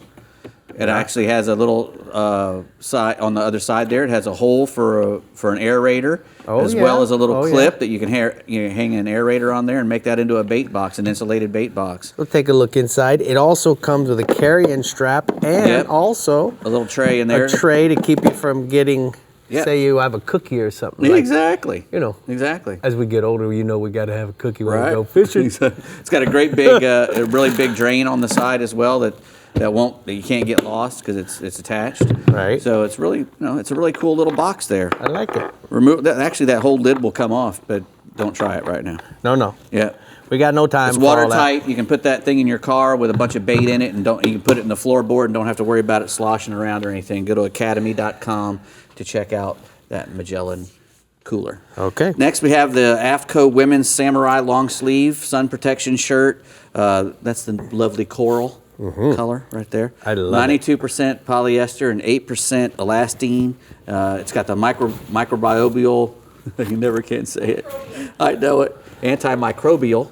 It actually has a little side on the other side there. It has a hole for an aerator, as well as a little clip that you can hang an aerator on there and make that into a bait box, an insulated bait box. We'll take a look inside. It also comes with a carry-in strap and also a little tray in there. A tray to keep you from getting, say you have a cookie or something. Exactly. You know. Exactly. As we get older, you know we got to have a cookie when Right. we go fishing. It's got a great big, a really big drain on the side as well that you can't get lost because it's attached. Right. So it's really, it's a really cool little box there. I like it. Remove that. Actually, that whole lid will come off, but don't try it right now. No. Yeah. We got no time. It's for all that. watertight. You can put that thing in your car with a bunch of bait in it, and you can put it in the floorboard and don't have to worry about it sloshing around or anything. Go to academy.com to check out that Magellan cooler. Okay. Next, we have the AFCO Women's Samurai Long Sleeve Sun Protection Shirt. That's the lovely coral color right there. I love 92% polyester and 8% elastine. It's got the microbial, you never can say it. I know it. Antimicrobial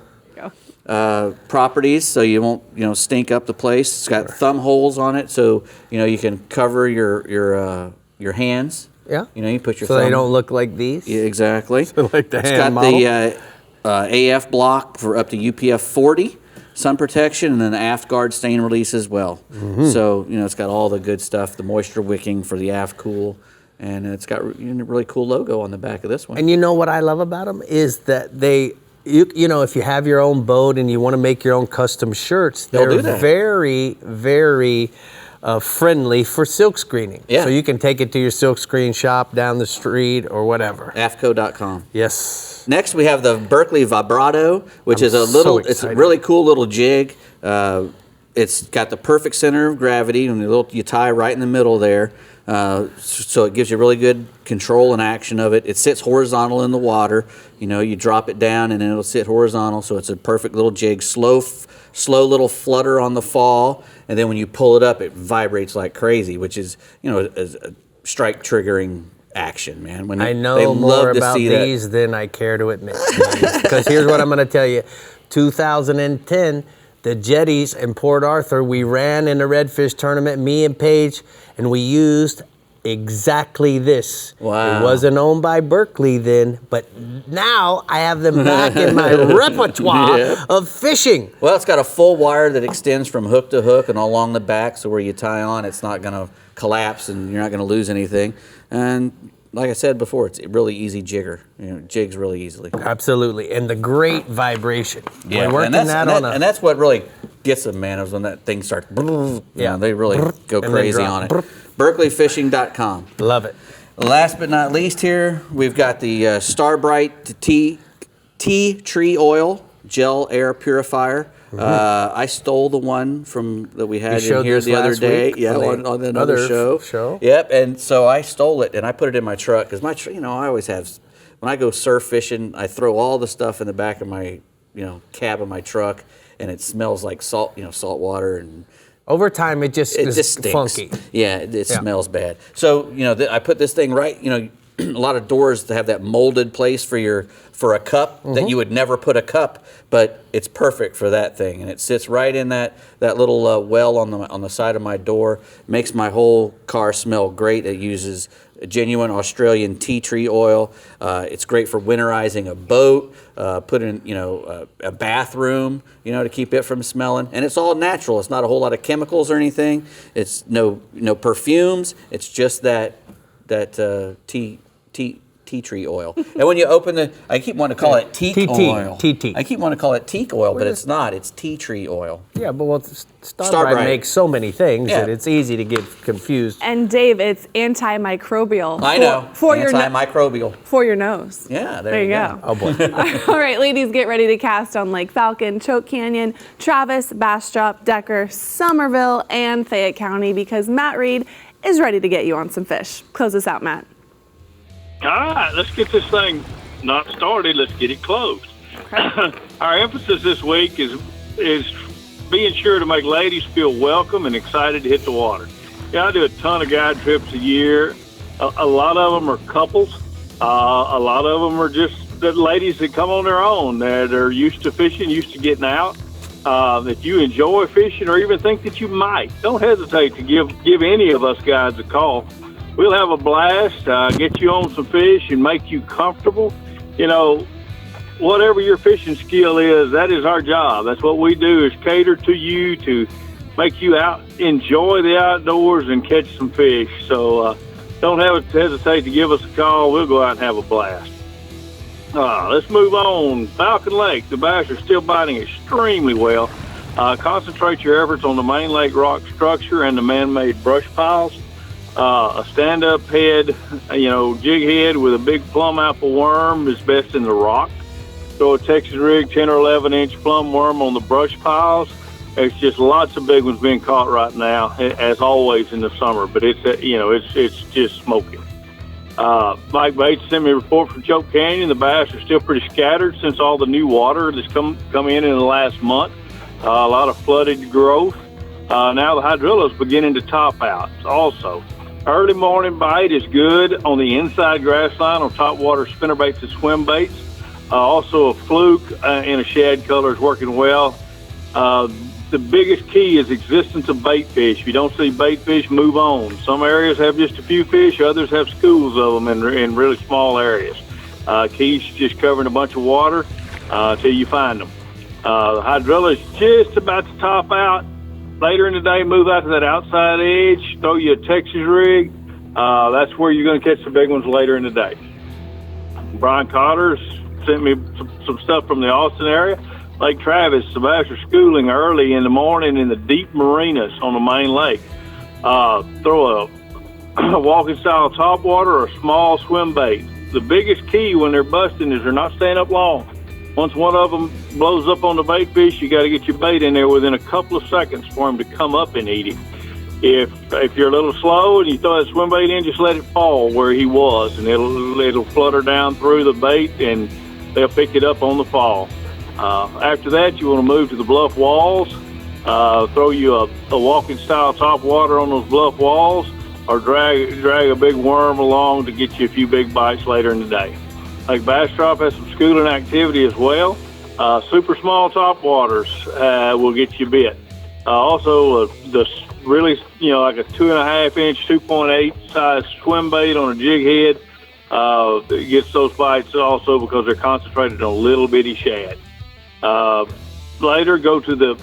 properties, so you won't stink up the place. It's got thumb holes on it, so you can cover your hands. Yeah. You put your so thumb. they don't look like these. Yeah, exactly. So like the It's hand got model. the AF block for up to UPF 40 sun protection, and then the aft guard stain release as well. So it's got all the good stuff, the moisture wicking for the aft cool, and it's got a really cool logo on the back of this one. And you know what I love about them is that if you have your own boat and you want to make your own custom shirts, They'll they're do that. very, very friendly for silk screening. Yeah. So you can take it to your silk screen shop down the street or whatever. AFCO.com. Yes. Next, we have the Berkeley Vibrato, which is it's a really cool little jig. It's got the perfect center of gravity, and you tie right in the middle there. So it gives you really good control and action of it. It sits horizontal in the water. You drop it down and then it'll sit horizontal. So it's a perfect little jig. Slow little flutter on the fall, and then when you pull it up, it vibrates like crazy, which is a strike triggering action, man. When I they know more love to about see that. these than I care to admit. Because here's what I'm going to tell you. 2010, the Jetties in Port Arthur, we ran in the Redfish tournament, me and Paige, and we used exactly this. Wow. It wasn't owned by Berkeley then, but now I have them back in my repertoire of fishing. Well, it's got a full wire that extends from hook to hook and along the back, so where you tie on, it's not going to collapse and you're not going to lose anything. And like I said before, it's a really easy jigger. Jigs really easily. Absolutely, and the great vibration. Yeah, We're working and that's what really gets them, man, is when that thing starts. They really go and then crazy drop. on it. BerkeleyFishing.com. Love it. Last but not least here, we've got the Starbright Tea Tree Oil Gel Air Purifier. I stole the one that we had in here the other day. Yeah, on another show. Yep, and so I stole it and I put it in my truck because I always have, when I go surf fishing, I throw all the stuff in the back of my cab of my truck, and it smells like salt water, and over time it just stinks. funky. Yeah, it smells bad. So I put this thing right. A lot of doors have that molded place for a cup that you would never put a cup, but it's perfect for that thing, and it sits right in that little well on the side of my door. Makes my whole car smell great. It uses genuine Australian tea tree oil. It's great for winterizing a boat, put in, a bathroom, to keep it from smelling. And it's all natural. It's not a whole lot of chemicals or anything. It's no perfumes. It's just that tea tree oil. And when you open I keep wanting to call it teak oil. I keep wanting to call it teak oil, but it's not. It's tea tree oil. Yeah, but Starbright makes so many things that it's easy to get confused. And Dave, it's antimicrobial. I know. For antimicrobial. For your nose. Yeah, there you go. Oh boy. All right, ladies, get ready to cast on Lake Falcon, Choke Canyon, Travis, Bastrop, Decker, Somerville, and Fayette County because Matt Reed is ready to get you on some fish. Close us out, Matt. All right, let's get this thing not started. Let's get it closed. Okay. Our emphasis this week is being sure to make ladies feel welcome and excited to hit the water. Yeah, I do a ton of guide trips a year. A lot of them are couples. A lot of them are just the ladies that come on their own that are used to fishing, used to getting out. If you enjoy fishing or even think that you might, don't hesitate to give any of us guides a call. We'll have a blast, get you on some fish and make you comfortable. Whatever your fishing skill is, that is our job. That's what we do is cater to you to make you enjoy the outdoors and catch some fish. So don't hesitate to give us a call. We'll go out and have a blast. Let's move on. Falcon Lake, the bass are still biting extremely well. Concentrate your efforts on the main lake rock structure and the man-made brush piles. A stand-up head, jig head with a big plum apple worm is best in the rock. Throw a Texas rig 10 or 11 inch plum worm on the brush piles. There's just lots of big ones being caught right now, as always in the summer. But it's just smoking. Mike Bates sent me a report from Choke Canyon. The bass are still pretty scattered since all the new water that's come in the last month. A lot of flooded growth. Now the hydrilla is beginning to top out also. Early morning bite is good on the inside grass line on topwater spinnerbaits and swim baits. Also a fluke in a shad color is working well. The biggest key is existence of bait fish. If you don't see bait fish, move on. Some areas have just a few fish, others have schools of them in really small areas. Key's just covering a bunch of water till you find them. The hydrilla is just about to top out. Later in the day, move out to that outside edge, throw you a Texas rig. That's where you're going to catch the big ones later in the day. Brian Cotter's sent me some stuff from the Austin area. Lake Travis, the bass are schooling early in the morning in the deep marinas on the main lake. Throw a walking style topwater or a small swim bait. The biggest key when they're busting is they're not staying up long. Once one of them blows up on the bait fish, you got to get your bait in there within a couple of seconds for him to come up and eat it. If you're a little slow and you throw that swim bait in, just let it fall where he was, and it'll flutter down through the bait, and they'll pick it up on the fall. After that, you want to move to the bluff walls. Throw you a walking style top water on those bluff walls, or drag a big worm along to get you a few big bites later in the day. Lake Bastrop has some schooling activity as well. Super small top waters will get you bit. Also, the really, like a 2.5 inch, 2.8 size swim bait on a jig head gets those bites also because they're concentrated on little bitty shad. Later, go to the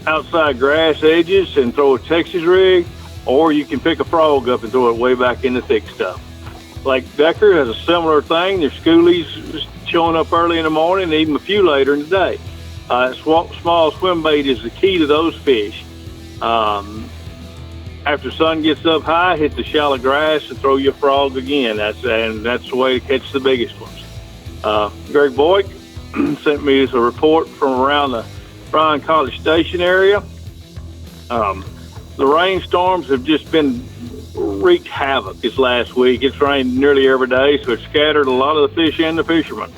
outside grass edges and throw a Texas rig, or you can pick a frog up and throw it way back in the thick stuff. Lake Decker has a similar thing. There's schoolies showing up early in the morning and even a few later in the day. Small swim bait is the key to those fish. After sun gets up high, hit the shallow grass and throw your frog again. That's the way to catch the biggest ones. Greg Boyd sent me a report from around the Bryan College Station area. The rainstorms have just been wreaked havoc this last week. It's rained nearly every day, so it's scattered a lot of the fish and the fishermen.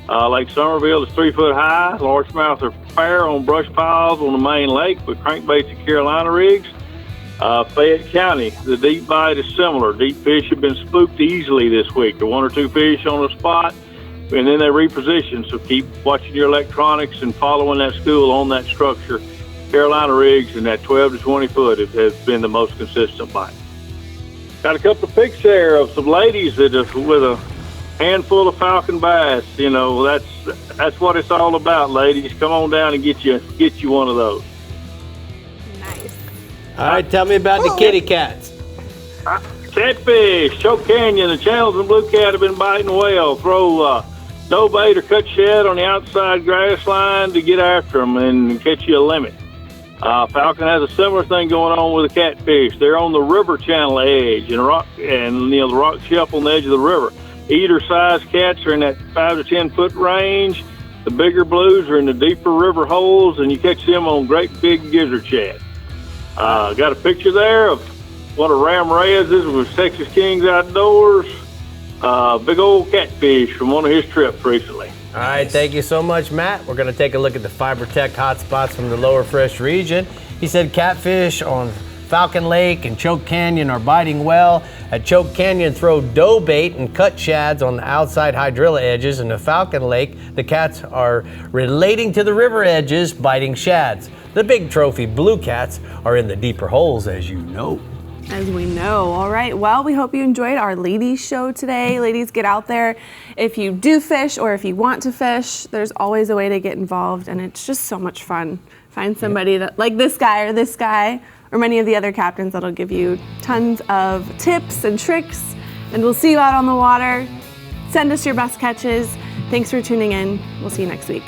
Lake Somerville is 3 foot high. Largemouth are fair on brush piles on the main lake with crankbaits and Carolina rigs. Fayette County, the deep bite is similar. Deep fish have been spooked easily this week. There are 1 or 2 fish on the spot, and then they reposition. So keep watching your electronics and following that school on that structure. Carolina rigs and that 12 to 20 foot has been the most consistent bite. Got a couple of pics there of some ladies that are with a handful of falcon bass. You know, that's what it's all about, ladies. Come on down and get you one of those. Nice. All right, tell me about the kitty cats. Catfish, Choke Canyon, the channels and blue cat have been biting well. Throw dough bait or cut shad on the outside grass line to get after them and catch you a limit. Falcon has a similar thing going on with the catfish. They're on the river channel edge and the rock shelf on the edge of the river. Eater size cats are in that 5 to 10 foot range. The bigger blues are in the deeper river holes, and you catch them on great big gizzard shad. Got a picture there of one of Ram Reyes's with Texas Kings Outdoors. Big old catfish from one of his trips recently. All right, thank you so much, Matt. We're going to take a look at the FiberTech hotspots from the Lower Fresh region. He said catfish on Falcon Lake and Choke Canyon are biting well. At Choke Canyon, throw dough bait and cut shads on the outside hydrilla edges. And at Falcon Lake, the cats are relating to the river edges, biting shads. The big trophy blue cats are in the deeper holes, as you know. As we know. All right. Well, we hope you enjoyed our ladies show today. Ladies, get out there. If you do fish or if you want to fish, there's always a way to get involved, and it's just so much fun. Find somebody that, like this guy or many of the other captains, that'll give you tons of tips and tricks, and we'll see you out on the water. Send us your best catches. Thanks for tuning in. We'll see you next week.